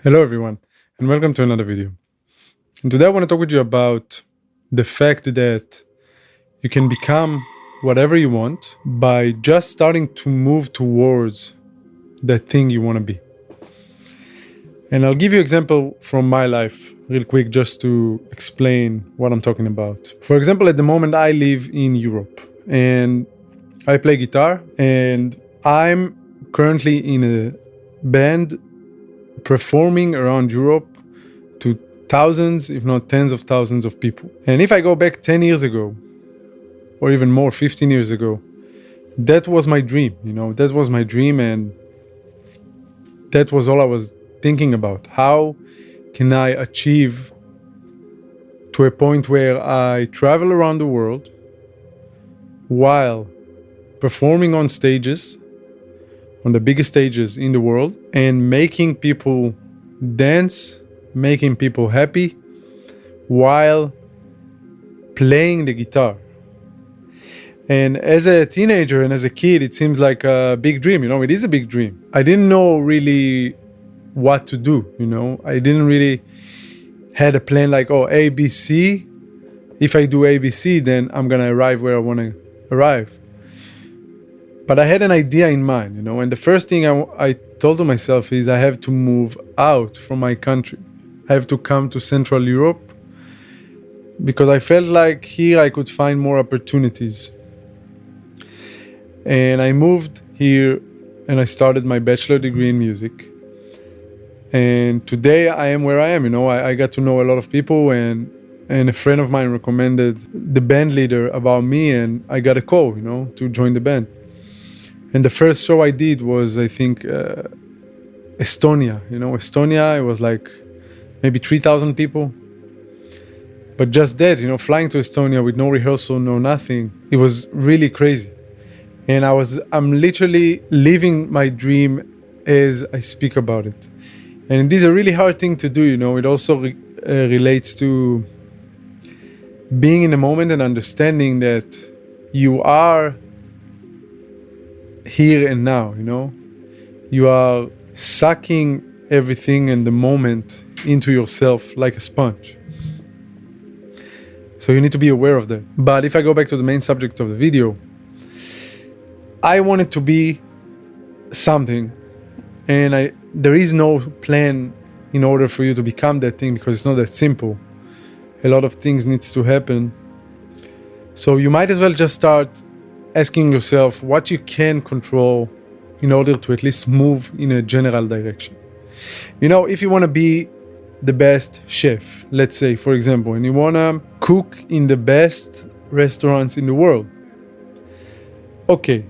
Hello, everyone, and welcome to another video. And today I want to talk with you about the fact that you can become whatever you want by just starting to move towards that thing you want to be. And I'll give you an example from my life real quick just to explain what I'm talking about. For example, at the moment I live in Europe and I play guitar, and I'm currently in a band performing around Europe to thousands, if not tens of thousands of people. And if I go back 10 years ago, or even more, 15 years ago, that was my dream, that was my dream, and that was all I was thinking about. How can I achieve to a point where I travel around the world while performing on stages, on the biggest stages in the world, and making people dance, making people happy while playing the guitar. And as a teenager and as a kid, it seems like a big dream. It is a big dream. I didn't know really what to do. I didn't really had a plan like, A, B, C. If I do A, B, C, then I'm going to arrive where I want to arrive. But I had an idea in mind, and the first thing I told to myself is I have to move out from my country. I have to come to Central Europe because I felt like here I could find more opportunities. And I moved here and I started my bachelor degree in music. And today I am where I am. I got to know a lot of people, and a friend of mine recommended the band leader about me, and I got a call, to join the band. And the first show I did was, I think, Estonia. Estonia, it was like maybe 3,000 people. But just that, flying to Estonia with no rehearsal, no nothing, it was really crazy. And I'm literally living my dream as I speak about it. And it is a really hard thing to do, It also relates to being in the moment and understanding that you are here and now, You are sucking everything in the moment into yourself like a sponge. So you need to be aware of that. But if I go back to the main subject of the video, I want it to be something, and there is no plan in order for you to become that thing, because it's not that simple. A lot of things needs to happen. So you might as well just start asking yourself what you can control in order to at least move in a general direction. If you want to be the best chef, let's say, for example, and you want to cook in the best restaurants in the world. Okay.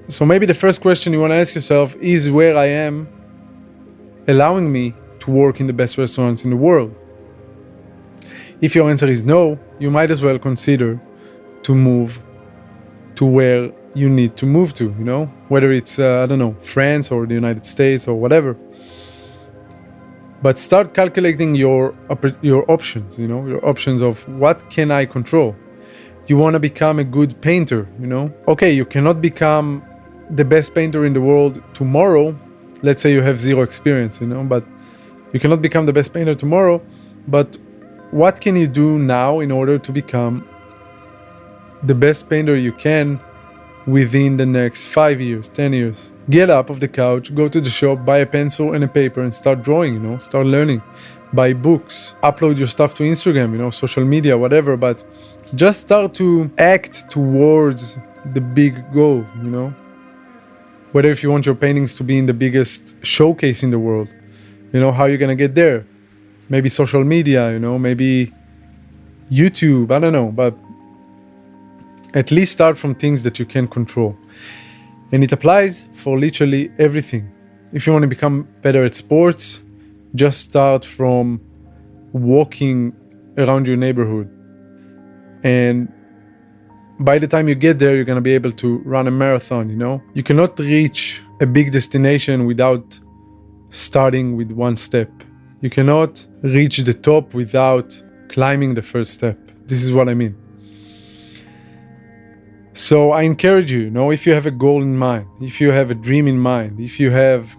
So maybe the first question you want to ask yourself is where I am allowing me to work in the best restaurants in the world. If your answer is no, you might as well consider to move to where you need to move to, whether it's, France or the United States or whatever. But start calculating your options, your options of what can I control. You want to become a good painter, Okay, you cannot become the best painter in the world tomorrow. Let's say you have zero experience, but you cannot become the best painter tomorrow. But what can you do now in order to become the best painter you can within the next 5 years, 10 years? Get up off the couch, go to the shop, buy a pencil and a paper and start drawing, start learning. Buy books, upload your stuff to Instagram, social media, whatever, but just start to act towards the big goal, Whether if you want your paintings to be in the biggest showcase in the world, how you're gonna get there? Maybe social media, maybe YouTube, I don't know, but at least start from things that you can control. And it applies for literally everything. If you want to become better at sports, just start from walking around your neighborhood. And by the time you get there, you're going to be able to run a marathon, You cannot reach a big destination without starting with one step. You cannot reach the top without climbing the first step. This is what I mean. So I encourage you, if you have a goal in mind, if you have a dream in mind, if you have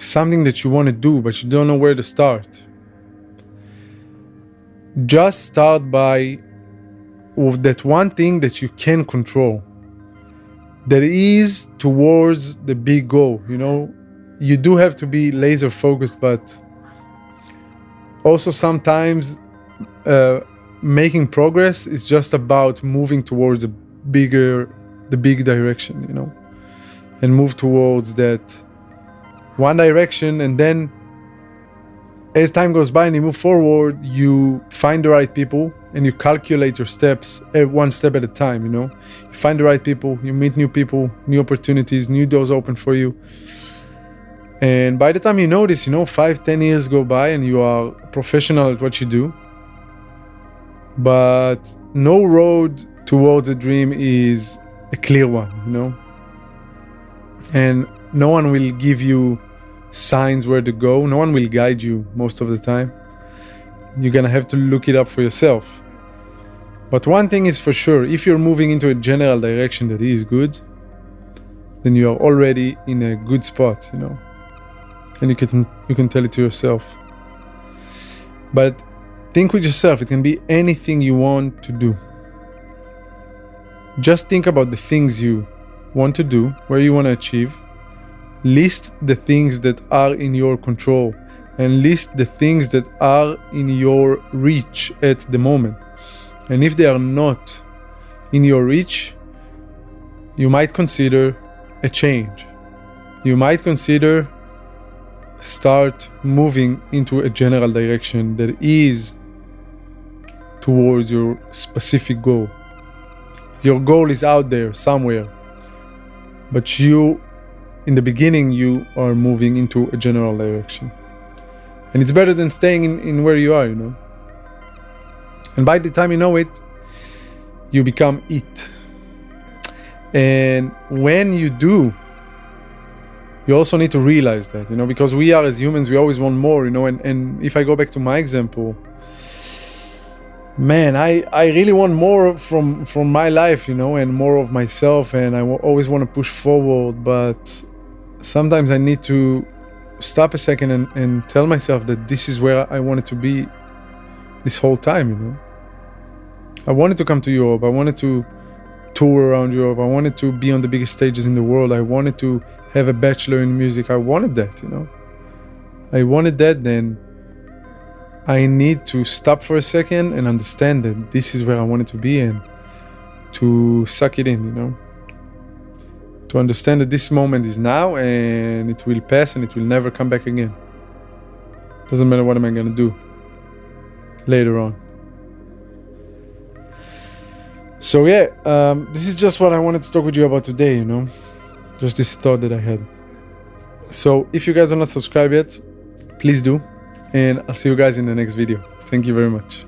something that you want to do, but you don't know where to start, just start by that one thing that you can control, that is towards the big goal. You know, you do have to be laser focused, but also sometimes making progress is just about moving towards the big direction, you know, and move towards that one direction. And then as time goes by and you move forward, you find the right people and you calculate your steps one step at a time, you know. You find the right people, you meet new people, new opportunities, new doors open for you. And by the time you notice, you know, 5-10 years go by and you are professional at what you do. But no road towards a dream is a clear one, you know. And no one will give you signs where to go. No one will guide you most of the time. You're gonna have to look it up for yourself. But one thing is for sure, if you're moving into a general direction that is good, then you are already in a good spot, you know. And you can tell it to yourself. But think with yourself, it can be anything you want to do. Just think about the things you want to do, where you want to achieve. List the things that are in your control and list the things that are in your reach at the moment. And if they are not in your reach, you might consider a change. You might consider start moving into a general direction that is towards your specific goal. Your goal is out there somewhere, but you, in the beginning, you are moving into a general direction. And it's better than staying in where you are, you know. And by the time you know it, you become it. And when you do, you also need to realize that, you know, because we are, as humans, we always want more, you know. And if I go back to my example, man, I really want more from my life, you know, and more of myself, and I always want to push forward. But sometimes I need to stop a second and tell myself that this is where I wanted to be this whole time, you know. I wanted to come to Europe. I wanted to tour around Europe. I wanted to be on the biggest stages in the world. I wanted to have a bachelor in music. I wanted that, you know. I wanted that. Then I need to stop for a second and understand that this is where I wanted to be, and to suck it in, you know. To understand that this moment is now and it will pass and it will never come back again. Doesn't matter what am I going to do later on. So yeah, this is just what I wanted to talk with you about today, you know. Just this thought that I had. So if you guys are not subscribed yet, please do. And I'll see you guys in the next video. Thank you very much.